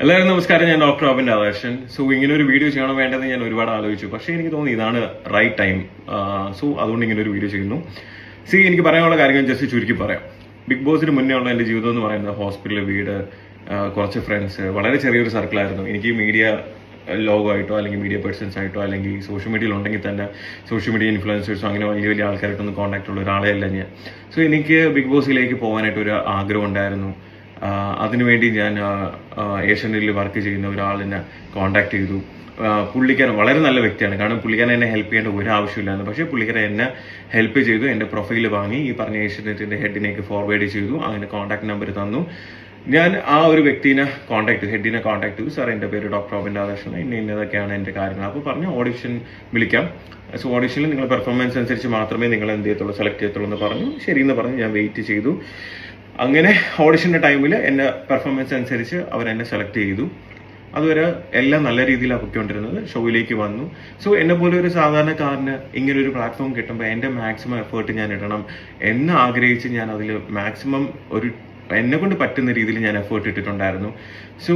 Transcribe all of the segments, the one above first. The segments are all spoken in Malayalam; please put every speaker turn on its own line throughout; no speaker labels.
എല്ലാവരും നമസ്കാരം. ഞാൻ ഡോക്ടർ അബിൻ രാധാകൃഷ്ണൻ. സോ ഇങ്ങനെ ഒരു വീഡിയോ ചെയ്യണം വേണ്ടത് ഞാൻ ഒരുപാട് ആലോചിച്ചു. പക്ഷേ എനിക്ക് തോന്നി ഇതാണ് റൈറ്റ് ടൈം. സോ അതുകൊണ്ട് ഇങ്ങനെ ഒരു വീഡിയോ ചെയ്യുന്നു. എനിക്ക് പറയാനുള്ള കാര്യങ്ങൾ ജസ്റ്റ് ചുരുക്കി പറയാം. ബിഗ് ബോസിന് മുന്നേ ഉള്ള എൻ്റെ ജീവിതം എന്ന് പറയുന്നത് ഹോസ്പിറ്റൽ, വീട്, കുറച്ച് ഫ്രണ്ട്സ്, വളരെ ചെറിയൊരു സർക്കിളായിരുന്നു. എനിക്ക് മീഡിയ ലോഗമായിട്ടോ അല്ലെങ്കിൽ മീഡിയ പേഴ്സൺസ് ആയിട്ടോ അല്ലെങ്കിൽ സോഷ്യൽ മീഡിയയിൽ ഉണ്ടെങ്കിൽ തന്നെ സോഷ്യൽ മീഡിയ ഇൻഫ്ലുവൻസേഴ്സോ അങ്ങനെ വലിയ വലിയ ആൾക്കാരായിട്ടൊന്നും കോൺടാക്ട് ഉള്ള ഒരാളെ അല്ല ഞാൻ. സോ എനിക്ക് ബിഗ് ബോസിലേക്ക് പോകാനായിട്ടൊരു ആഗ്രഹം ഉണ്ടായിരുന്നു. അതിനുവേണ്ടി ഞാൻ ഏഷ്യാനെറ്റിൽ വർക്ക് ചെയ്യുന്ന ഒരാളിനെ കോൺടാക്ട് ചെയ്തു. പുള്ളിക്കാരൻ വളരെ നല്ല വ്യക്തിയാണ്. കാരണം പുള്ളിക്കാരൻ എന്നെ ഹെൽപ്പ് ചെയ്യേണ്ട ഒരു ആവശ്യമില്ലായിരുന്നു. പക്ഷേ പുള്ളിക്കാരൻ എന്നെ ഹെൽപ്പ് ചെയ്തു. എൻ്റെ പ്രൊഫൈൽ വാങ്ങി ഈ പറഞ്ഞ ഏഷ്യാനെറ്റിൻ്റെ ഹെഡിനേക്ക് ഫോർവേഡ് ചെയ്തു. അങ്ങനെ കോൺടാക്ട് നമ്പർ തന്നു. ഞാൻ ആ ഒരു വ്യക്തിനെ ഹെഡിനെ കോൺടാക്ട് ചെയ്തു. സാർ, എൻ്റെ പേര് ഡോക്ടർ അബിൻ രാധാകൃഷ്ണൻ, ഇന്നതൊക്കെയാണ് എൻ്റെ കാര്യങ്ങൾ. അപ്പോൾ പറഞ്ഞു ഓഡിഷൻ വിളിക്കാം. സോ ഓഡിഷനിൽ നിങ്ങളുടെ പെർഫോമൻസ് അനുസരിച്ച് മാത്രമേ നിങ്ങൾ എന്ത് ചെയ്യത്തുള്ളൂ, സെലക്ട് ചെയ്യത്തുള്ളൂ എന്ന് പറഞ്ഞു. ശരിയെന്ന് പറഞ്ഞ് ഞാൻ വെയിറ്റ് ചെയ്തു. അങ്ങനെ ഓഡിഷൻ്റെ ടൈമിൽ എൻ്റെ പെർഫോമൻസ് അനുസരിച്ച് അവരെന്നെ സെലക്ട് ചെയ്തു. അതുവരെ എല്ലാം നല്ല രീതിയിലാണ് പൊയ്ക്കൊണ്ടിരുന്നത്. ഷോയിലേക്ക് വന്നു. സോ എന്നെ പോലെ ഒരു സാധാരണക്കാരന് ഇങ്ങനെ ഒരു പ്ലാറ്റ്ഫോം കിട്ടുമ്പോൾ എൻ്റെ മാക്സിമം എഫേർട്ട് ഞാൻ ഇടണം എന്ന് ആഗ്രഹിച്ച് ഞാൻ അതിൽ മാക്സിമം എന്നെ കൊണ്ട് പറ്റുന്ന രീതിയിൽ ഞാൻ എഫേർട്ട് ഇട്ടിട്ടുണ്ടായിരുന്നു. സോ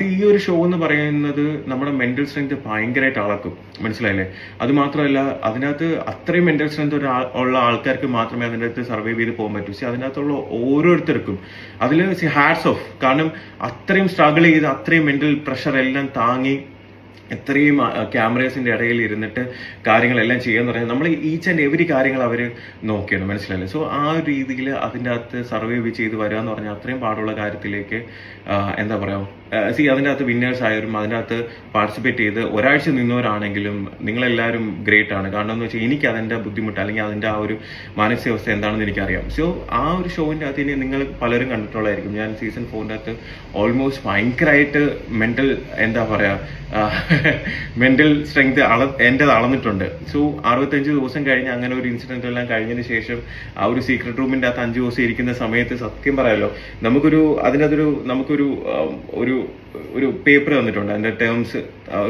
ഈ ഒരു ഷോ എന്ന് പറയുന്നത് നമ്മുടെ മെന്റൽ സ്ട്രെങ്ത് ഭയങ്കരമായിട്ട് അളക്കും. മനസ്സിലായില്ലേ? അത് മാത്രമല്ല, അതിനകത്ത് അത്രയും മെന്റൽ സ്ട്രെങ്ത് ഉള്ള ആൾക്കാർക്ക് മാത്രമേ അതിൻ്റെ അകത്ത് സർവൈവ് ചെയ്ത് പോകാൻ പറ്റൂ. അതിനകത്തുള്ള ഓരോരുത്തർക്കും അതിൽ ഹാറ്റ്സ് ഓഫ്. കാരണം അത്രയും സ്ട്രഗിൾ ചെയ്ത് അത്രയും മെന്റൽ പ്രഷർ എല്ലാം താങ്ങി എത്രയും ക്യാമറേസിന്റെ ഇടയിൽ ഇരുന്നിട്ട് കാര്യങ്ങളെല്ലാം ചെയ്യാന്ന് പറഞ്ഞാൽ നമ്മൾ ഈച്ച് ആൻഡ് എവരി കാര്യങ്ങൾ അവർ നോക്കിയാണ്. മനസ്സിലായില്ലേ? സോ ആ ഒരു രീതിയിൽ അതിൻ്റെ അകത്ത് സർവൈവ് ചെയ്ത് വരിക എന്ന് പറഞ്ഞാൽ അത്രയും പാടുള്ള കാര്യത്തിലേക്ക് എന്താ പറയുക, അതിൻ്റെ അകത്ത് വിന്നേഴ്സ് ആയവരും അതിൻ്റെ അകത്ത് പാർട്ടിസിപ്പേറ്റ് ചെയ്ത് ഒരാഴ്ച നിന്നവരാണെങ്കിലും നിങ്ങളെല്ലാവരും ഗ്രേറ്റ് ആണ്. കാരണം എന്ന് വെച്ചാൽ എനിക്ക് അതിൻ്റെ ബുദ്ധിമുട്ട് അല്ലെങ്കിൽ അതിൻ്റെ ആ ഒരു മാനസികാവസ്ഥ എന്താണെന്ന് എനിക്കറിയാം. സോ ആ ഒരു ഷോവിൻ്റെ അകത്ത് ഇനി നിങ്ങൾ പലരും കണ്ടിട്ടുള്ളതായിരിക്കും. ഞാൻ സീസൺ 4 അകത്ത് ഓൾമോസ്റ്റ് ഭയങ്കരമായിട്ട് മെന്റൽ എന്താ പറയുക മെന്റൽ സ്ട്രെങ്ത് എൻ്റെ അളന്നിട്ടുണ്ട്. സോ 65 ദിവസം കഴിഞ്ഞ് അങ്ങനെ ഒരു ഇൻസിഡന്റ് എല്ലാം കഴിഞ്ഞതിന് ശേഷം ആ ഒരു സീക്രട്ട് റൂമിൻ്റെ അകത്ത് 5 ദിവസം ഇരിക്കുന്ന സമയത്ത് സത്യം പറയാലോ, നമുക്കൊരു ഒരു പേപ്പർ തന്നിട്ടുണ്ട്. അതിന്റെ ടേംസ്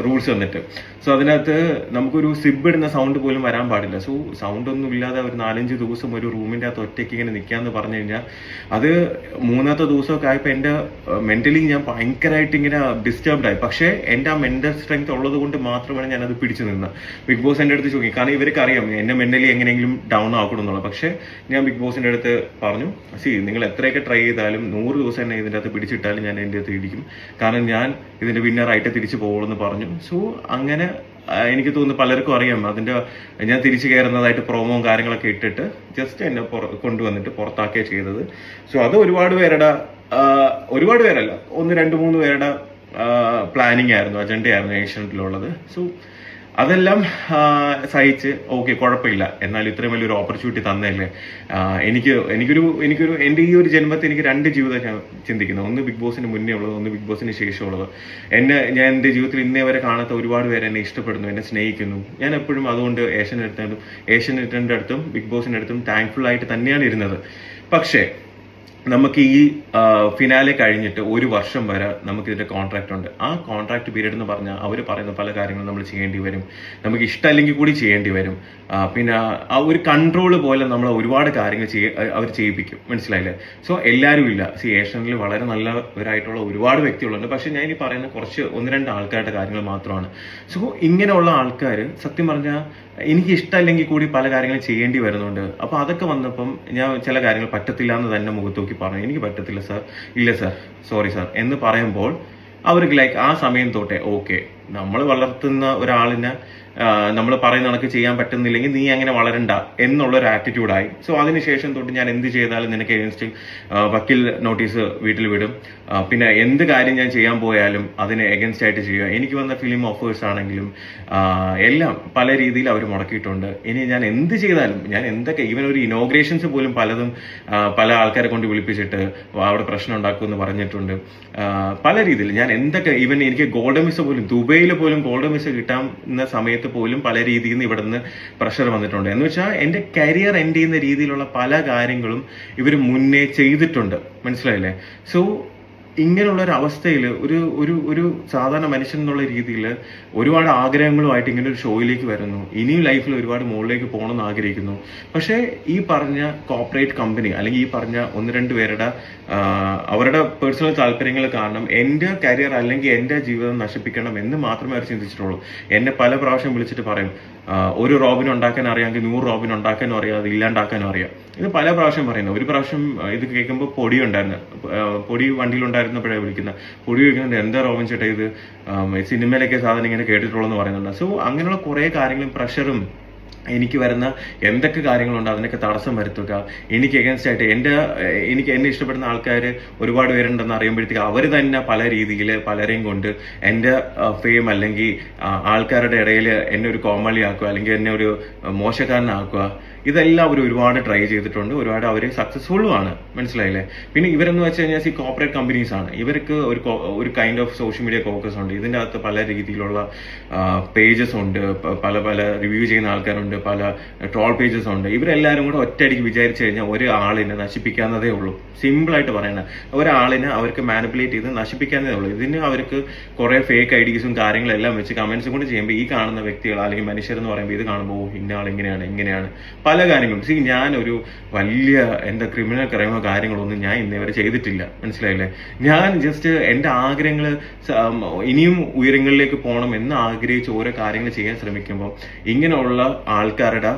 റൂൾസ് തന്നിട്ട്. സോ അതിനകത്ത് നമുക്കൊരു സിബ് ഇടുന്ന സൗണ്ട് പോലും വരാൻ പാടില്ല. സോ സൗണ്ട് ഒന്നും ഇല്ലാതെ ഒരു 4-5 ദിവസം ഒരു റൂമിന്റെ അകത്ത് ഒറ്റയ്ക്ക് ഇങ്ങനെ നിൽക്കാന്ന് പറഞ്ഞു കഴിഞ്ഞാൽ അത് 3ാമത്തെ ദിവസമൊക്കെ ആയപ്പോൾ എൻ്റെ മെന്റലി ഞാൻ ഭയങ്കരമായിട്ട് ഇങ്ങനെ ഡിസ്റ്റർബ്ഡ് ആയി. പക്ഷേ എൻ്റെ ആ മെന്റൽ സ്ട്രെങ്ത് ഉള്ളത് കൊണ്ട് മാത്രമാണ് ഞാനത് പിടിച്ചു നിന്നത്. ബിഗ് ബോസ് എൻ്റെ അടുത്ത് ചോദിക്കും. കാരണം ഇവർക്ക് അറിയാം എന്നെ മെന്റലി എങ്ങനെയെങ്കിലും ഡൗൺ ആക്കണമെന്നുള്ളത്. പക്ഷേ ഞാൻ ബിഗ് ബോസിന്റെ അടുത്ത് പറഞ്ഞു, നിങ്ങൾ എത്രയൊക്കെ ട്രൈ ചെയ്താലും 100 ദിവസം എന്നെ ഇതിൻ്റെ അകത്ത് പിടിച്ചിട്ടാലും ഞാൻ എൻ്റെ അടുത്ത് ഇടിക്കും. കാരണം ഞാൻ ഇതിന്റെ വിന്നറായിട്ട് തിരിച്ചു പോകുമെന്ന് പറഞ്ഞു. സോ അങ്ങനെ എനിക്ക് തോന്നുന്നു പലർക്കും അറിയാം ഞാൻ തിരിച്ചു കയറുന്നതായിട്ട് പ്രോമോയും കാര്യങ്ങളൊക്കെ ഇട്ടിട്ട് ജസ്റ്റ് എന്നെ കൊണ്ടുവന്നിട്ട് പുറത്താക്കിയ ചെയ്തത്. സോ അത് ഒരുപാട് പേരല്ല, 1-2-3 പേരുടെ പ്ലാനിങ് ആയിരുന്നു, അജണ്ടയായിരുന്നു ഏഷ്യാനെറ്റിലുള്ളത്. സോ അതെല്ലാം സഹിച്ച് ഓക്കെ, കുഴപ്പമില്ല, എന്നാൽ ഇത്രയും വലിയൊരു ഓപ്പർച്യൂണിറ്റി തന്നല്ലേ. എനിക്കൊരു എൻ്റെ ഈ ഒരു ജന്മത്തിൽ എനിക്ക് 2 ജീവിതം ഞാൻ ചിന്തിക്കുന്നത്. ഒന്ന് ബിഗ് ബോസിന് മുന്നേ ഉള്ളത്, ഒന്ന് ബിഗ് ബോസിന് ശേഷമുള്ളത്. ഞാൻ എൻ്റെ ജീവിതത്തിൽ ഇന്നേ വരെ കാണാത്ത ഒരുപാട് പേര് എന്നെ ഇഷ്ടപ്പെടുന്നു, എന്നെ സ്നേഹിക്കുന്നു. ഞാൻ എപ്പോഴും അതുകൊണ്ട് ഏഷ്യാനെറ്റിൻ്റെ അടുത്തും ബിഗ് ബോസിൻ്റെ അടുത്തും താങ്ക്ഫുൾ ആയിട്ട് തന്നെയാണ് ഇരുന്നത്. പക്ഷേ നമുക്ക് ഈ ഫിനാലെ കഴിഞ്ഞിട്ട് 1 വർഷം വരെ നമുക്ക് ഇതിന്റെ കോൺട്രാക്ട് ഉണ്ട്. ആ കോൺട്രാക്ട് പീരീഡ് എന്ന് പറഞ്ഞാൽ അവർ പറയുന്ന പല കാര്യങ്ങളും നമ്മൾ ചെയ്യേണ്ടി വരും. നമുക്ക് ഇഷ്ടമല്ലെങ്കിൽ കൂടി ചെയ്യേണ്ടി വരും. പിന്നെ ആ ഒരു കൺട്രോൾ പോലെ നമ്മൾ ഒരുപാട് കാര്യങ്ങൾ അവർ ചെയ്യിപ്പിക്കും. മനസ്സിലായില്ലേ? സോ എല്ലാവരും ഇല്ല. ഏഷ്യാനിൽ വളരെ നല്ലവരായിട്ടുള്ള ഒരുപാട് വ്യക്തികളുണ്ട്. പക്ഷെ ഞാൻ ഈ പറയുന്ന കുറച്ച് 1-2 ആൾക്കാരുടെ കാര്യങ്ങൾ മാത്രമാണ്. സോ ഇങ്ങനെയുള്ള ആൾക്കാർ സത്യം പറഞ്ഞാൽ എനിക്ക് ഇഷ്ടമല്ലെങ്കിൽ കൂടി പല കാര്യങ്ങളും ചെയ്യേണ്ടി വരുന്നുണ്ട്. അപ്പോൾ അതൊക്കെ വന്നപ്പം ഞാൻ ചില കാര്യങ്ങൾ പറ്റത്തില്ല എന്ന് തന്നെ മുഖത്ത് നോക്കി പറഞ്ഞു. എനിക്ക് പറ്റത്തില്ല സാർ, ഇല്ല സാർ, സോറി സാർ എന്ന് പറയുമ്പോൾ അവർക്ക് ആ സമയം തൊട്ടേ ഓക്കെ, നമ്മൾ വളർത്തുന്ന ഒരാളിനെ നമ്മൾ പറയുന്ന കണക്ക് ചെയ്യാൻ പറ്റുന്നില്ലെങ്കിൽ നീ അങ്ങനെ വളരണ്ട എന്നുള്ളൊരു ആറ്റിറ്റ്യൂഡായി. സോ അതിനുശേഷം തൊട്ട് ഞാൻ എന്ത് ചെയ്താലും നിനക്ക് എഗൻസ്റ്റ് വക്കീൽ നോട്ടീസ് വീട്ടിൽ വിടും. പിന്നെ എന്ത് കാര്യം ഞാൻ ചെയ്യാൻ പോയാലും അതിന് എഗൻസ്റ്റ് ആയിട്ട് ചെയ്യുക. എനിക്ക് വന്ന ഫിലിം ഓഫേഴ്സ് ആണെങ്കിലും എല്ലാം പല രീതിയിൽ അവർ മുടക്കിയിട്ടുണ്ട്. ഇനി ഞാൻ എന്ത് ചെയ്താലും, ഞാൻ എന്തൊക്കെ ഈവൻ ഒരു ഇനോഗ്രേഷൻസ് പോലും പലതും പല ആൾക്കാരെ കൊണ്ട് വിളിപ്പിച്ചിട്ട് അവിടെ പ്രശ്നം ഉണ്ടാക്കുമെന്ന് പറഞ്ഞിട്ടുണ്ട്. പല രീതിയിൽ ഞാൻ എന്തൊക്കെ ഈവൻ എനിക്ക് ഗോൾഡൻ വിസ പോലും, ദുബൈയിൽ പോലും ഗോൾഡൻ വിസ കിട്ടാവുന്ന സമയത്ത് പോലും പല രീതിയിൽ നിന്ന് ഇവിടുന്ന് പ്രഷർ വന്നിട്ടുണ്ട്. എന്ന് വെച്ചാൽ എൻ്റെ കരിയർ എൻഡ് ചെയ്യുന്ന രീതിയിലുള്ള പല കാര്യങ്ങളും ഇവർ മുന്നേ ചെയ്തിട്ടുണ്ട്. മനസ്സിലായില്ലേ? സോ ഇങ്ങനെയുള്ള ഒരു അവസ്ഥയിൽ ഒരു ഒരു ഒരു സാധാരണ മനുഷ്യൻ എന്നുള്ള രീതിയിൽ ഒരുപാട് ആഗ്രഹങ്ങളുമായിട്ട് ഇങ്ങനെ ഒരു ഷോയിലേക്ക് വരുന്നു. ഇനിയും ലൈഫിൽ ഒരുപാട് മുകളിലേക്ക് പോകണമെന്ന് ആഗ്രഹിക്കുന്നു. പക്ഷേ ഈ പറഞ്ഞ കോർപ്പറേറ്റ് കമ്പനി അല്ലെങ്കിൽ ഈ പറഞ്ഞ ഒന്ന് രണ്ട് പേരുടെ അവരുടെ പേഴ്സണൽ താല്പര്യങ്ങൾ കാരണം എൻ്റെ കരിയർ അല്ലെങ്കിൽ എൻ്റെ ജീവിതം നശിപ്പിക്കണം എന്ന് മാത്രമേ അവർ ചിന്തിച്ചിട്ടുള്ളൂ. എന്നെ പല പ്രാവശ്യം വിളിച്ചിട്ട് പറയും, ഒരു റോബിൻ ഉണ്ടാക്കാൻ അറിയാമെങ്കിൽ 100 റോബിൻ ഉണ്ടാക്കാനും അറിയാം, അത് ഇല്ലാണ്ടാക്കാനും അറിയാം. ഇത് പല പ്രാവശ്യം പറയുന്നത്. ഒരു പ്രാവശ്യം ഇത് കേൾക്കുമ്പോൾ പൊടി ഉണ്ടായിരുന്നു, പൊടി വണ്ടിയിലുണ്ടായിരുന്നപ്പോഴേ വിളിക്കുന്നത്, പൊടി ചോദിക്കുന്നത് എന്താ റോബിൻ ചേട്ടാ ഇത് സിനിമയിലൊക്കെ സാധനം ഇങ്ങനെ കേട്ടിട്ടുള്ളൂ എന്ന് പറയുന്നുണ്ട്. സോ അങ്ങനെയുള്ള കുറേ കാര്യങ്ങളും പ്രഷറും എനിക്ക് വരുന്ന എന്തൊക്കെ കാര്യങ്ങളുണ്ട് അതിനൊക്കെ തടസ്സം വരുത്തുക. എനിക്ക് എഗൻസ്റ്റ് ആയിട്ട് എന്നെ ഇഷ്ടപ്പെടുന്ന ആൾക്കാർ ഒരുപാട് പേരുണ്ടെന്ന് അറിയുമ്പോഴത്തേക്ക് അവർ തന്നെ പല രീതിയിൽ പലരെയും കൊണ്ട് എൻ്റെ ഫെയിം അല്ലെങ്കിൽ ആൾക്കാരുടെ ഇടയിൽ എന്നെ ഒരു കോമാളിയാക്കുക അല്ലെങ്കിൽ എന്നെ ഒരു മോശക്കാരനാക്കുക. ഇതെല്ലാം അവർ ഒരുപാട് ട്രൈ ചെയ്തിട്ടുണ്ട്, ഒരുപാട് അവർ സക്സസ്ഫുള്ളും ആണ്. മനസ്സിലായില്ലേ? പിന്നെ ഇവരെന്ന് വെച്ച് കഴിഞ്ഞാൽ കോർപ്പറേറ്റ് കമ്പനീസ് ആണ്. ഇവർക്ക് ഒരു kind of social media focus ഉണ്ട്. ഇതിൻ്റെ അകത്ത് പല രീതിയിലുള്ള പേജസ് ഉണ്ട്, പല പല റിവ്യൂ ചെയ്യുന്ന ആൾക്കാരുണ്ട്, പല ട്രോൾ പേജസ് ഉണ്ട്. ഇവരെല്ലാവരും കൂടെ ഒറ്റയടിക്ക് വിചാരിച്ചു കഴിഞ്ഞാൽ ഒരാളിനെ നശിപ്പിക്കാവുന്നതേ ഉള്ളൂ. സിമ്പിളായിട്ട് പറയണത്, ഒരാളിനെ അവർക്ക് മാനിപ്പുലേറ്റ് ചെയ്ത് നശിപ്പിക്കാവുന്നതേ ഉള്ളൂ. ഇതിന് അവർക്ക് കുറെ ഫേക്ക് ഐഡീസും കാര്യങ്ങളെല്ലാം വെച്ച് കമന്റ്സും കൂടി ചെയ്യുമ്പോൾ ഈ കാണുന്ന വ്യക്തികൾ അല്ലെങ്കിൽ മനുഷ്യരെന്ന് പറയുമ്പോൾ ഇത് കാണുമ്പോൾ ഇന്ന ആൾ ഇങ്ങനെയാണ് പല കാര്യങ്ങളും. ഞാൻ ഒരു വലിയ എൻ്റെ ക്രിമിനൽ ക്രൈമോ കാര്യങ്ങളൊന്നും ഞാൻ ഇന്നേവരെ ചെയ്തിട്ടില്ല. മനസ്സിലായില്ലേ? ഞാൻ ജസ്റ്റ് എൻ്റെ ആഗ്രഹങ്ങൾ ഇനിയും ഉയരങ്ങളിലേക്ക് പോകണം എന്ന് ആഗ്രഹിച്ച് ഓരോ കാര്യങ്ങൾ ചെയ്യാൻ ശ്രമിക്കുമ്പോൾ ഇങ്ങനെയുള്ള ആൾക്കാരുടെ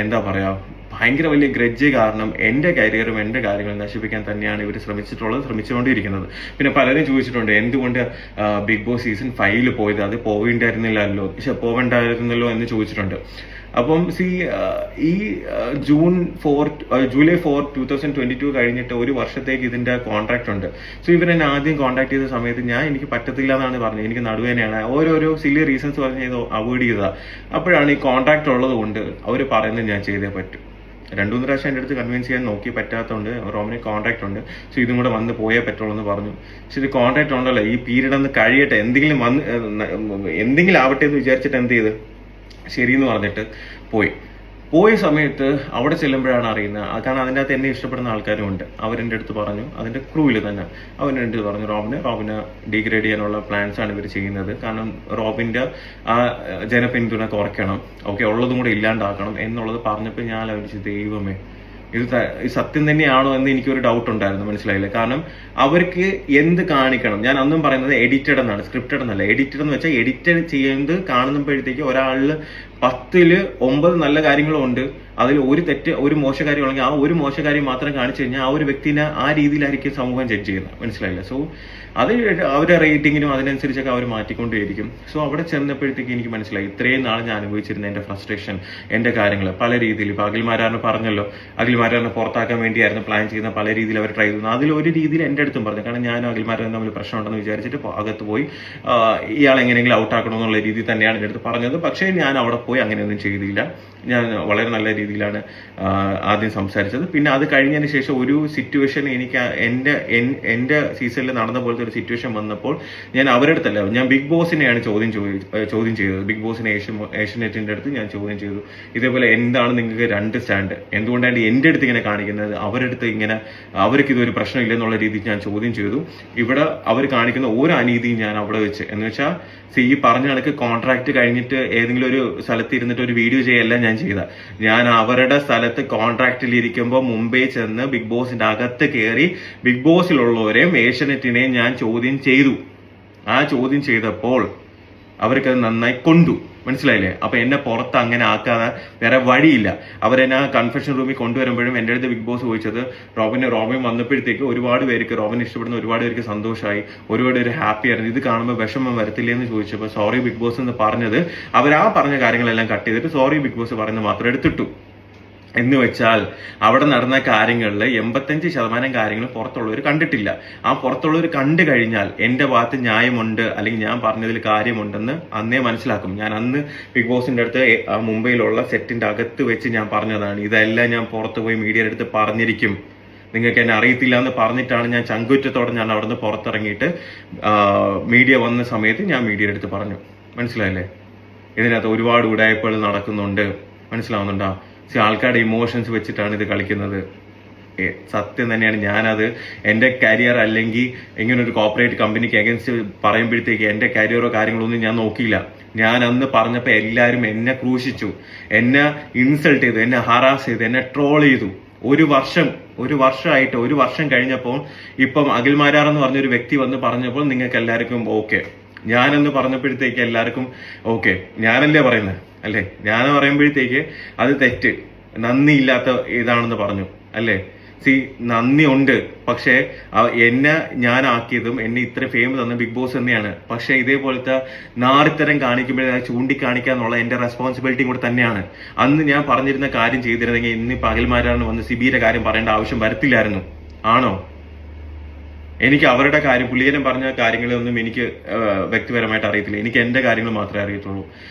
എന്താ പറയാ ഭയങ്കര വലിയ ഗ്രഡ്ജ് കാരണം എൻ്റെ കരിയറും എൻ്റെ കാര്യങ്ങളും നശിപ്പിക്കാൻ തന്നെയാണ് ഇവർ ശ്രമിച്ചുകൊണ്ടിരിക്കുന്നത്. പിന്നെ പലരും ചോദിച്ചിട്ടുണ്ട് എന്തുകൊണ്ട് ബിഗ് ബോസ് സീസൺ 5 പോയത്, അത് പോവേണ്ടായിരുന്നല്ലോ എന്ന് ചോദിച്ചിട്ടുണ്ട്. അപ്പം ഈ ജൂലൈ 4, 2022 കഴിഞ്ഞിട്ട് ഒരു വർഷത്തേക്ക് ഇതിന്റെ കോൺട്രാക്ട് ഉണ്ട്. സോ ഇവരെന്നെ ആദ്യം കോൺടാക്ട് ചെയ്ത സമയത്ത് എനിക്ക് പറ്റത്തില്ല എന്നാണ് പറഞ്ഞത്. എനിക്ക് നടുവേനയാണ്, ഓരോരോ സില്ലി റീസൺസ് പറഞ്ഞ് അവോയ്ഡ് ചെയ്തതാ. അപ്പോഴാണ് ഈ കോൺട്രാക്ട് ഉള്ളത് കൊണ്ട് അവർ പറയുന്നത് ഞാൻ ചെയ്തേ പറ്റും. 2-3 പ്രാവശ്യം എൻ്റെ അടുത്ത് കൺവിൻസ് ചെയ്യാൻ നോക്കി, പറ്റാത്തതുകൊണ്ട് റോമിന് കോൺട്രാക്ട് ഉണ്ട്, സോ ഇതും കൂടെ വന്ന് പോയേ പറ്റുള്ളൂ എന്ന് പറഞ്ഞു. പക്ഷെ ഇത് കോൺട്രാക്ട് ഉണ്ടല്ലോ, ഈ പീരീഡ് ഒന്ന് കഴിയട്ടെ, എന്തെങ്കിലും ആവട്ടെ എന്ന് വിചാരിച്ചിട്ട് എന്ത് ചെയ്ത് ശരിയെന്ന് പറഞ്ഞിട്ട് പോയ സമയത്ത് അവിടെ ചെല്ലുമ്പോഴാണ് അറിയുന്നത്. കാരണം അതിൻ്റെ അകത്ത് എന്നെ ഇഷ്ടപ്പെടുന്ന ആൾക്കാരും ഉണ്ട്. അവരെൻ്റെ അടുത്ത് പറഞ്ഞു, അതിൻ്റെ ക്രൂവിൽ തന്നെ അവരെൻ്റെ അടുത്ത് പറഞ്ഞു, റോബിനെ ഡീഗ്രേഡ് ചെയ്യാനുള്ള പ്ലാൻസ് ആണ് ഇവർ ചെയ്യുന്നത്. കാരണം റോബിൻ്റെ ആ ജനപിന്തുണ കുറയ്ക്കണം, ഓക്കെ, ഉള്ളതും കൂടെ ഇല്ലാണ്ടാക്കണം എന്നുള്ളത് പറഞ്ഞപ്പോൾ ഞാൻ ആലോചിച്ചു, ദൈവമേ ഇത് സത്യം തന്നെയാണോ എന്ന് എനിക്കൊരു ഡൗട്ട് ഉണ്ടായിരുന്നു. മനസ്സിലായില്ലേ? കാരണം അവർക്ക് എന്ത് കാണിക്കണം, ഞാൻ അന്നും പറയുന്നത് എഡിറ്റഡ് എന്നാണ്, സ്ക്രിപ്റ്റഡ് എന്നല്ല. എഡിറ്റഡ് എന്ന് വെച്ചാൽ എഡിറ്റഡ് ചെയ്യുന്നത് കാണുമ്പോഴത്തേക്ക് ഒരാളിൽ 10ൽ 9 നല്ല കാര്യങ്ങളും ഉണ്ട്, അതിൽ ഒരു മോശകാര്യമാണെങ്കിൽ ആ ഒരു മോശകാര്യം മാത്രം കാണിച്ചു കഴിഞ്ഞാൽ ആ ഒരു വ്യക്തിനെ ആ രീതിയിലായിരിക്കും സമൂഹം ജഡ്ജ് ചെയ്യുന്നത്. മനസ്സിലായില്ല? സോ അത് അവരുടെ റേറ്റിങ്ങിനും അതിനനുസരിച്ചൊക്കെ അവർ മാറ്റിക്കൊണ്ടേയിരിക്കും. സോ അവിടെ ചെന്നപ്പോഴത്തേക്ക് എനിക്ക് മനസ്സിലായി ഇത്രയും നാൾ ഞാൻ അനുഭവിച്ചിരുന്ന എൻ്റെ ഫ്രസ്ട്രേഷൻ, എൻ്റെ കാര്യങ്ങൾ പല രീതിയിൽ. ഇപ്പൊ അഖിൽമാരാറിനെ പറഞ്ഞല്ലോ, അഖിൽമാരാറിനെ പുറത്താക്കാൻ വേണ്ടിയായിരുന്നു പ്ലാൻ ചെയ്യുന്ന, പല രീതിയിൽ അവർ ട്രൈ ചെയ്യുന്നു. അതിലൊരു രീതിയിൽ എൻ്റെ അടുത്തും പറഞ്ഞു. കാരണം ഞാനും അഖിൽമാരാറിനും തമ്മിൽ പ്രശ്നമുണ്ടെന്ന് വിചാരിച്ചിട്ട് അകത്ത് പോയി ഇയാൾ എങ്ങനെയെങ്കിലും ഔട്ടാക്കണമെന്നുള്ള രീതിയിൽ തന്നെയാണ് എൻ്റെ അടുത്ത് പറഞ്ഞത്. പക്ഷേ ഞാൻ അവിടെ പോയി അങ്ങനെയൊന്നും ചെയ്തില്ല. ഞാൻ വളരെ നല്ല രീതിയിലാണ് ആദ്യം സംസാരിച്ചത്. പിന്നെ അത് കഴിഞ്ഞതിന് ശേഷം ഒരു സിറ്റുവേഷൻ എനിക്ക് എൻ്റെ സീസണിൽ നടന്ന പോലത്തെ ഒരു സിറ്റുവേഷൻ വന്നപ്പോൾ ഞാൻ അവരുടെ അടുത്തല്ല, ഞാൻ ബിഗ് ബോസിനെയാണ് ചോദ്യം ചെയ്തത്. ബിഗ് ബോസിനെ ഏഷ്യനെറ്റിന്റെ അടുത്ത് ഞാൻ ചോദ്യം ചെയ്തു, ഇതേപോലെ എന്താണ് നിങ്ങൾക്ക് 2 സ്റ്റാൻഡ്, എന്തുകൊണ്ടാണ് എൻ്റെ അടുത്ത് ഇങ്ങനെ കാണിക്കുന്നത്, അവരുടെ അടുത്ത് ഇങ്ങനെ അവർക്ക് ഇതൊരു പ്രശ്നമില്ലെന്നുള്ള രീതിയിൽ ഞാൻ ചോദ്യം ചെയ്തു. ഇവിടെ അവർ കാണിക്കുന്ന ഓരോ അനീതിയും ഞാൻ അവിടെ വെച്ച്, എന്ന് വെച്ചാൽ ഈ പറഞ്ഞ കണക്ക് കോൺട്രാക്ട് കഴിഞ്ഞിട്ട് ഏതെങ്കിലും ഒരു സ്ഥലത്ത് ഇരുന്നിട്ട് ഒരു വീഡിയോ ചെയ്യല്ല ഞാൻ അവരുടെ സ്ഥലത്ത് കോൺട്രാക്റ്റിൽ ഇരിക്കുമ്പോൾ മുംബൈ ചെന്ന് ബിഗ് ബോസിന്റെ അകത്ത് കയറി ബിഗ് ബോസിലുള്ളവരെയും ഏഷ്യനെറ്റിനെയും ഞാൻ ചോദ്യം ചെയ്തു. ആ ചോദ്യം ചെയ്തപ്പോൾ അവർക്കത് നന്നായി കൊണ്ടു. മനസ്സിലായില്ലേ? അപ്പൊ എന്നെ പുറത്ത് അങ്ങനെ ആക്കാതെ വേറെ വഴിയില്ല. അവരെന്നെ കൺഫെഷൻ റൂമിൽ കൊണ്ടുവരുമ്പോഴും എൻ്റെ അടുത്ത് ബിഗ് ബോസ് ചോദിച്ചത്, റോബിൻ വന്നപ്പോഴത്തേക്ക് ഒരുപാട് പേർക്ക്, റോബിനെ ഇഷ്ടപ്പെടുന്ന ഒരുപാട് പേർക്ക് സന്തോഷമായി, ഒരുപാട് പേര് ഹാപ്പി ആയിരുന്നു, ഇത് കാണുമ്പോൾ വിഷമം വരത്തില്ലേ എന്ന് ചോദിച്ചപ്പോൾ സോറി ബിഗ് ബോസ് എന്ന് പറഞ്ഞത്, അവരാ പറഞ്ഞ കാര്യങ്ങളെല്ലാം കട്ട് ചെയ്തിട്ട് സോറി ബിഗ് ബോസ് പറയുന്നത് മാത്രം എടുത്തിട്ടു. എന്ന് വെച്ചാൽ അവിടെ നടന്ന കാര്യങ്ങളിൽ 85% കാര്യങ്ങളും പുറത്തുള്ളവർ കണ്ടിട്ടില്ല. ആ പുറത്തുള്ളവർ കണ്ടു കഴിഞ്ഞാൽ എൻ്റെ ഭാഗത്ത് ന്യായമുണ്ട് അല്ലെങ്കിൽ ഞാൻ പറഞ്ഞതിൽ കാര്യമുണ്ടെന്ന് അന്നേ മനസ്സിലാക്കും. ഞാൻ അന്ന് ബിഗ് ബോസിന്റെ അടുത്ത് മുംബൈയിലുള്ള സെറ്റിന്റെ അകത്ത് വെച്ച് ഞാൻ പറഞ്ഞതാണ്, ഇതെല്ലാം ഞാൻ പുറത്ത് പോയി മീഡിയയുടെ അടുത്ത് പറഞ്ഞിരിക്കും, നിങ്ങൾക്ക് എന്നെ അറിയത്തില്ല എന്ന് പറഞ്ഞിട്ടാണ് ഞാൻ ചങ്കുറ്റത്തോടെ ഞാൻ അവിടെ നിന്ന് പുറത്തിറങ്ങിയിട്ട് മീഡിയ വന്ന സമയത്ത് ഞാൻ മീഡിയയുടെ അടുത്ത് പറഞ്ഞു. മനസ്സിലായില്ലേ? ഇതിനകത്ത് ഒരുപാട് ഉടായ്പകൾ നടക്കുന്നുണ്ട്. മനസ്സിലാവുന്നുണ്ടോ? ആൾക്കാരുടെ ഇമോഷൻസ് വെച്ചിട്ടാണ് ഇത് കളിക്കുന്നത്. സത്യം തന്നെയാണ്. ഞാനത് എൻ്റെ കരിയർ അല്ലെങ്കിൽ ഇങ്ങനെ ഒരു കോർപ്പറേറ്റ് കമ്പനിക്ക് അഗൻസ്റ്റ് പറയുമ്പോഴത്തേക്ക് എൻ്റെ കരിയറോ കാര്യങ്ങളൊന്നും ഞാൻ നോക്കിയില്ല. ഞാൻ അന്ന് പറഞ്ഞപ്പോൾ എല്ലാവരും എന്നെ ക്രൂശിച്ചു, എന്നെ ഇൻസൾട്ട് ചെയ്തു, എന്നെ ഹറാസ് ചെയ്തു, എന്നെ ട്രോൾ ചെയ്തു. ഒരു വർഷമായിട്ട് ഒരു വർഷം കഴിഞ്ഞപ്പോൾ ഇപ്പം അഖിൽ മാരാർ എന്ന് പറഞ്ഞൊരു വ്യക്തി വന്ന് പറഞ്ഞപ്പോൾ നിങ്ങൾക്ക് എല്ലാവർക്കും ഓക്കെ. ഞാനെന്ന് പറഞ്ഞപ്പോഴത്തേക്ക് എല്ലാവർക്കും ഓക്കെ, ഞാനല്ലേ പറയുന്നത് അല്ലേ? ഞാൻ പറയുമ്പോഴത്തേക്ക് അത് തെറ്റ്, നന്ദിയില്ലാത്ത ഇതാണെന്ന് പറഞ്ഞു അല്ലേ? നന്ദി ഉണ്ട്, പക്ഷെ എന്നെ ഞാനാക്കിയതും എന്നെ ഇത്ര ഫെയിം തന്ന ബിഗ് ബോസ് തന്നെയാണ്. പക്ഷെ ഇതേപോലത്തെ നാറിത്തരം കാണിക്കുമ്പോഴേ ചൂണ്ടിക്കാണിക്കാന്നുള്ള എന്റെ റെസ്പോൺസിബിലിറ്റി കൂടെ തന്നെയാണ്. അന്ന് ഞാൻ പറഞ്ഞിരുന്ന കാര്യം ചെയ്തിരുന്നെങ്കിൽ ഇന്ന് പകൽമാരാണ് വന്ന് സിബിയുടെ കാര്യം പറയേണ്ട ആവശ്യം വരത്തില്ലായിരുന്നു. ആണോ? എനിക്ക് അവരുടെ കാര്യം, പുള്ളിയനും പറഞ്ഞ കാര്യങ്ങളൊന്നും എനിക്ക് വ്യക്തിപരമായിട്ട് അറിയത്തില്ല. എനിക്ക് എന്റെ കാര്യങ്ങൾ മാത്രമേ അറിയത്തുള്ളൂ.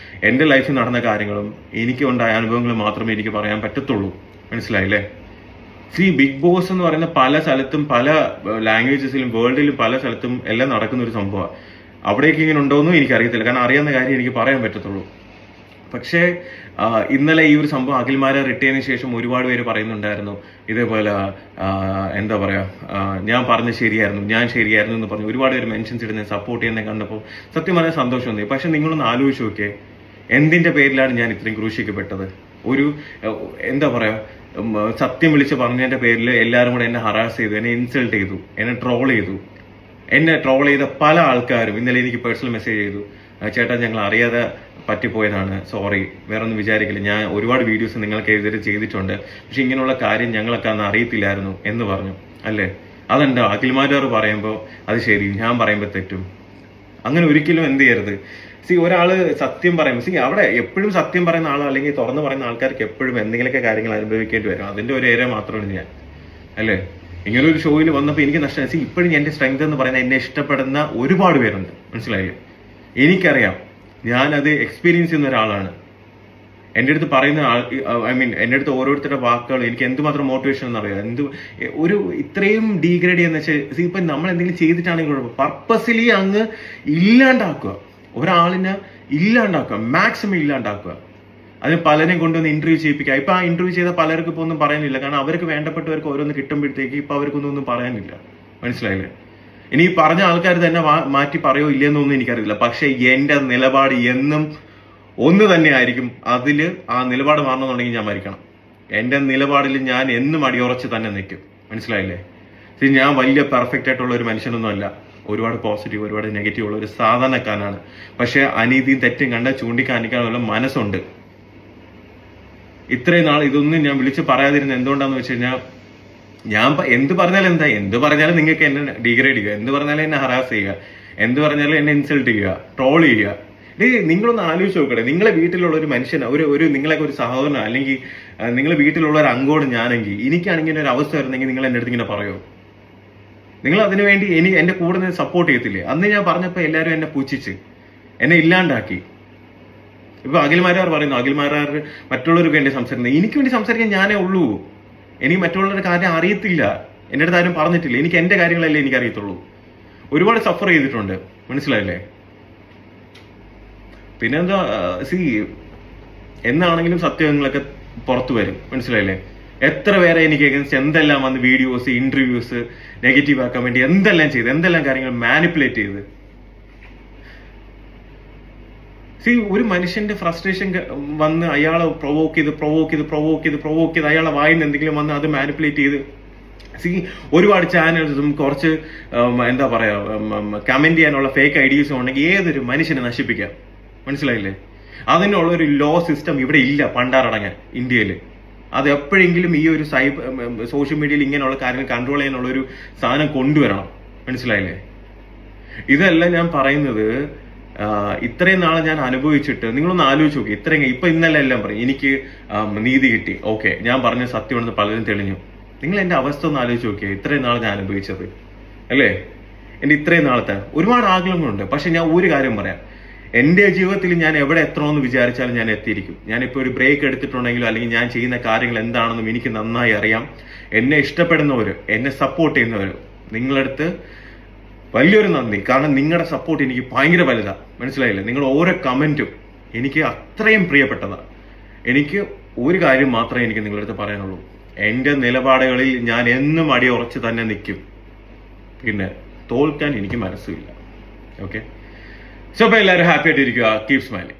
എന്റെ ലൈഫിൽ നടന്ന കാര്യങ്ങളും എനിക്ക് ഉണ്ടായ അനുഭവങ്ങളും മാത്രമേ എനിക്ക് പറയാൻ പറ്റത്തുള്ളൂ. മനസ്സിലായില്ലേ? ബിഗ് ബോസ് എന്ന് പറയുന്ന പല സ്ഥലത്തും പല ലാംഗ്വേജസിലും വേൾഡിലും പല സ്ഥലത്തും എല്ലാം നടക്കുന്ന ഒരു സംഭവമാണ്. അവിടേക്ക് ഇങ്ങനെ ഉണ്ടോയെന്നും എനിക്കറിയത്തില്ല, കാരണം അറിയാവുന്ന കാര്യം എനിക്ക് പറയാൻ പറ്റത്തുള്ളൂ. പക്ഷേ ഇന്നലെ ഈ ഒരു സംഭവം അഖിൽമാരെ റിട്ടേണിന് ശേഷം ഒരുപാട് പേര് പറയുന്നുണ്ടായിരുന്നു ഇതേപോലെ എന്താ പറയാ, ഞാൻ പറഞ്ഞ ശരിയായിരുന്നു, ഞാൻ ശരിയായിരുന്നു എന്ന് പറഞ്ഞു ഒരുപാട് പേര് മെൻഷൻസ് ഇടുന്നത് സപ്പോർട്ട് ചെയ്യുന്നത് കണ്ടപ്പോൾ സത്യം വളരെ സന്തോഷം തോന്നി. പക്ഷെ നിങ്ങളൊന്ന് ആലോചിച്ച് നോക്കിയേ, എന്തിന്റെ പേരിലാണ് ഞാൻ ഇത്രയും ക്രൂശിക്കപ്പെട്ടത്? ഒരു എന്താ പറയാ, സത്യം വിളിച്ച് പറഞ്ഞതിന്റെ പേരിൽ എല്ലാവരും കൂടെ എന്നെ ഹറാസ് ചെയ്തു, എന്നെ ഇൻസൾട്ട് ചെയ്തു, എന്നെ ട്രോൾ ചെയ്തു. എന്നെ ട്രോൾ ചെയ്ത പല ആൾക്കാരും ഇന്നലെ എനിക്ക് പേഴ്സണൽ മെസ്സേജ് ചെയ്തു, ചേട്ടാ ഞങ്ങൾ അറിയാതെ പറ്റിപ്പോയതാണ്, സോറി, വേറെ ഒന്നും വിചാരിക്കില്ല, ഞാൻ ഒരുപാട് വീഡിയോസ് നിങ്ങൾക്ക് എതിരെ ചെയ്തിട്ടുണ്ട്, പക്ഷെ ഇങ്ങനെയുള്ള കാര്യം ഞങ്ങളൊക്കെ അന്ന് അറിയത്തില്ലായിരുന്നു എന്ന് പറഞ്ഞു അല്ലേ? അതെന്താ അഖിൽമാരാർ പറയുമ്പോൾ അത് ശരി, ഞാൻ പറയുമ്പോൾ തെറ്റും? അങ്ങനെ ഒരിക്കലും എന്ത് ചെയ്യരുത്. ഒരാള് സത്യം പറയുമ്പോൾ അവിടെ എപ്പോഴും സത്യം പറയുന്ന ആളോ അല്ലെങ്കിൽ തുറന്നു പറയുന്ന ആൾക്കാർക്ക് എപ്പോഴും എന്തെങ്കിലുമൊക്കെ കാര്യങ്ങൾ അനുഭവിക്കേണ്ടി വരും. അതിന്റെ ഒരു ഏരിയ മാത്രമാണ് ഞാൻ അല്ലേ? ഇങ്ങനെ ഒരു ഷോയിൽ വന്നപ്പോൾ എനിക്ക് നഷ്ടം. ഇപ്പോഴും എന്റെ സ്ട്രെങ്ത് എന്ന് പറയുന്നത് എന്നെ ഇഷ്ടപ്പെടുന്ന ഒരുപാട് പേരുണ്ട്. മനസ്സിലായില്ലേ? എനിക്കറിയാം, ഞാനത് എക്സ്പീരിയൻസ് ചെയ്യുന്ന ഒരാളാണ്. എൻ്റെ അടുത്ത് പറയുന്ന എൻ്റെ അടുത്ത് ഓരോരുത്തരുടെ വാക്കുകൾ എനിക്ക് എന്തുമാത്രം മോട്ടിവേഷൻ എന്നറിയാം. ഒരു ഇത്രയും ഡീഗ്രേഡ് ചെയ്യുന്ന വെച്ചാൽ ഇപ്പം നമ്മൾ എന്തെങ്കിലും ചെയ്തിട്ടാണെങ്കിൽ പർപ്പസ്ലി അങ്ങ് ഇല്ലാണ്ടാക്കുക, ഒരാളിനെ ഇല്ലാണ്ടാക്കുക, മാക്സിമം ഇല്ലാണ്ടാക്കുക. അതിന് പലരെയും കൊണ്ടുവന്ന് ഇന്റർവ്യൂ ചെയ്യിപ്പിക്കുക. ഇപ്പൊ ആ ഇന്റർവ്യൂ ചെയ്ത പലർക്ക് ഇപ്പൊ ഒന്നും പറയാനില്ല, കാരണം അവർക്ക് വേണ്ടപ്പെട്ടവർക്ക് ഓരോന്ന് കിട്ടുമ്പോഴത്തേക്ക് ഇപ്പൊ അവർക്കൊന്നും പറയാനില്ല. മനസ്സിലായില്ലേ? ഇനി ഈ പറഞ്ഞ ആൾക്കാർ തന്നെ മാറ്റി പറയോ ഇല്ലെന്നൊന്നും എനിക്കറിയില്ല. പക്ഷെ എന്റെ നിലപാട് എന്നും ഒന്ന് തന്നെ ആയിരിക്കും. അതില് ആ നിലപാട് മാറണമെന്നുണ്ടെങ്കിൽ ഞാൻ മരിക്കണം. എന്റെ നിലപാടിൽ ഞാൻ എന്നും അടിയുറച്ച് തന്നെ നിൽക്കും. മനസ്സിലായില്ലേ? ഞാൻ വലിയ പെർഫെക്റ്റ് ആയിട്ടുള്ള ഒരു മനുഷ്യനൊന്നും അല്ല. ഒരുപാട് പോസിറ്റീവ്, ഒരുപാട് നെഗറ്റീവ് ഉള്ള ഒരു സാധാരണക്കാരനാണ്. പക്ഷെ അനീതിയും തെറ്റും കണ്ട ചൂണ്ടിക്കാണിക്കാനുള്ള മനസ്സുണ്ട്. ഇത്രയും നാൾ ഇതൊന്നും ഞാൻ വിളിച്ച് പറയാതിരുന്നത് എന്തുകൊണ്ടാന്ന് വെച്ച് കഴിഞ്ഞാൽ, ഞാൻ എന്ത് പറഞ്ഞാലും എന്താ, എന്ത് പറഞ്ഞാലും നിങ്ങൾക്ക് എന്നെ ഡീഗ്രേഡ് ചെയ്യുക, എന്ത് പറഞ്ഞാലും എന്നെ ഹറാസ് ചെയ്യുക, എന്ത് പറഞ്ഞാലും എന്നെ ഇൻസൾട്ട് ചെയ്യുക, ട്രോൾ ചെയ്യുക. നിങ്ങളൊന്ന് ആലോചിച്ച് നോക്കട്ടെ, നിങ്ങളെ വീട്ടിലുള്ള ഒരു മനുഷ്യൻ, ഒരു നിങ്ങളൊക്കെ ഒരു സഹോദരൻ അല്ലെങ്കിൽ നിങ്ങളെ വീട്ടിലുള്ള ഒരു അംഗോട് ഞാനെങ്കിൽ, എനിക്കാണെങ്കിൽ ഒരു അവസ്ഥ വരുന്നെങ്കിൽ നിങ്ങൾ എന്റെ അടുത്ത് ഇങ്ങനെ പറയുമോ? നിങ്ങൾ അതിനുവേണ്ടി എന്റെ കൂടെ നിന്ന് സപ്പോർട്ട് ചെയ്യത്തില്ലേ? അന്ന് ഞാൻ പറഞ്ഞപ്പോൾ എല്ലാവരും എന്നെ പുച്ഛിച്ച് എന്നെ ഇല്ലാണ്ടാക്കി. ഇപ്പൊ അഖിൽമാരാർ പറയുന്നു, അഖിൽമാരാർ മറ്റുള്ളവർക്ക് വേണ്ടി സംസാരിക്കുന്നത്, എനിക്ക് വേണ്ടി സംസാരിക്കാൻ ഞാനേ ഉള്ളൂ. എനിക്ക് മറ്റുള്ളവരുടെ കാര്യം അറിയത്തില്ല, എൻ്റെ അടുത്ത് ആരും പറഞ്ഞിട്ടില്ല. എനിക്ക് എന്റെ കാര്യങ്ങളല്ലേ എനിക്ക് അറിയത്തുള്ളൂ. ഒരുപാട് സഫർ ചെയ്തിട്ടുണ്ട്. മനസ്സിലായില്ലേ? പിന്നെന്താ, എന്നാണെങ്കിലും സത്യങ്ങളൊക്കെ പുറത്തു വരും. മനസ്സിലായില്ലേ? എത്ര പേരെ എനിക്ക് അഗൻസ്റ്റ് എന്തെല്ലാം വന്ന് വീഡിയോസ്, ഇന്റർവ്യൂസ് നെഗറ്റീവ് ആക്കാൻ വേണ്ടി എന്തെല്ലാം ചെയ്ത്, എന്തെല്ലാം കാര്യങ്ങൾ മാനിപ്പുലേറ്റ് ചെയ്ത്. ഒരു മനുഷ്യന്റെ ഫ്രസ്ട്രേഷൻ വന്ന് അയാളെ പ്രൊവോക്ക് ചെയ്ത് അയാളെ വായിന്ന് എന്തെങ്കിലും വന്ന് അത് മാനിപ്പുലേറ്റ് ചെയ്ത് ഒരുപാട് ചാനൽസും കുറച്ച് എന്താ പറയാ കമന്റ് ചെയ്യാനുള്ള ഫേക്ക് ഐഡിയസും ഉണ്ടെങ്കിൽ ഏതൊരു മനുഷ്യനെ നശിപ്പിക്കാം. മനസ്സിലായില്ലേ? അതിനുള്ള ഒരു ലോ സിസ്റ്റം ഇവിടെ ഇല്ല പണ്ടാറടങ്ങാൻ ഇന്ത്യയിൽ. അത് എപ്പോഴെങ്കിലും ഈ ഒരു സോഷ്യൽ മീഡിയയിൽ ഇങ്ങനെയുള്ള കാര്യങ്ങൾ കൺട്രോൾ ചെയ്യാനുള്ള ഒരു സാധനം കൊണ്ടുവരണം. മനസ്സിലായില്ലേ? ഇതല്ല ഞാൻ പറയുന്നത്. ഇത്രയും നാളെ ഞാൻ അനുഭവിച്ചിട്ട് നിങ്ങളൊന്ന് ആലോചിച്ച് നോക്കി. ഇപ്പൊ ഇന്നലെ എല്ലാം പറയും എനിക്ക് നീതി കിട്ടി, ഓക്കെ, ഞാൻ പറഞ്ഞ സത്യമാണെന്ന് പലരും തെളിഞ്ഞു. നിങ്ങൾ എന്റെ അവസ്ഥ ഒന്ന് ആലോചിച്ച് നോക്കിയേ. ഇത്രയും നാളെ ഞാൻ അനുഭവിച്ചത് അല്ലേ? എന്റെ ഇത്രയും നാളത്തെ ഒരുപാട് ആഗ്രഹങ്ങളുണ്ട്. പക്ഷെ ഞാൻ ഒരു കാര്യം പറയാം, എന്റെ ജീവിതത്തിൽ ഞാൻ എവിടെ എത്തണമെന്ന് വിചാരിച്ചാലും ഞാൻ എത്തിയിരിക്കും. ഞാനിപ്പോ ഒരു ബ്രേക്ക് എടുത്തിട്ടുണ്ടെങ്കിലും അല്ലെങ്കിൽ ഞാൻ ചെയ്യുന്ന കാര്യങ്ങൾ എന്താണെന്നും എനിക്ക് നന്നായി അറിയാം. എന്നെ ഇഷ്ടപ്പെടുന്നവര്, എന്നെ സപ്പോർട്ട് ചെയ്യുന്നവര്, നിങ്ങളടുത്ത് വലിയൊരു നന്ദി. കാരണം നിങ്ങളുടെ സപ്പോർട്ട് എനിക്ക് ഭയങ്കര വലുതാ. മനസ്സിലായില്ലേ? നിങ്ങൾ ഓരോ കമന്റും എനിക്ക് അത്രയും പ്രിയപ്പെട്ടതാ. എനിക്ക് ഒരു കാര്യം മാത്രമേ എനിക്ക് നിങ്ങളുടെ അടുത്ത് പറയാനുള്ളൂ. എൻ്റെ നിലപാടുകളിൽ ഞാൻ എന്നും അടിയുറച്ച് തന്നെ നിൽക്കും. പിന്നെ തോൽക്കാൻ എനിക്ക് മനസ്സില്ല. ഓക്കെ, സോ അപ്പോൾ എല്ലാവരും ഹാപ്പി ആയിട്ടിരിക്കുക. Keep smiling.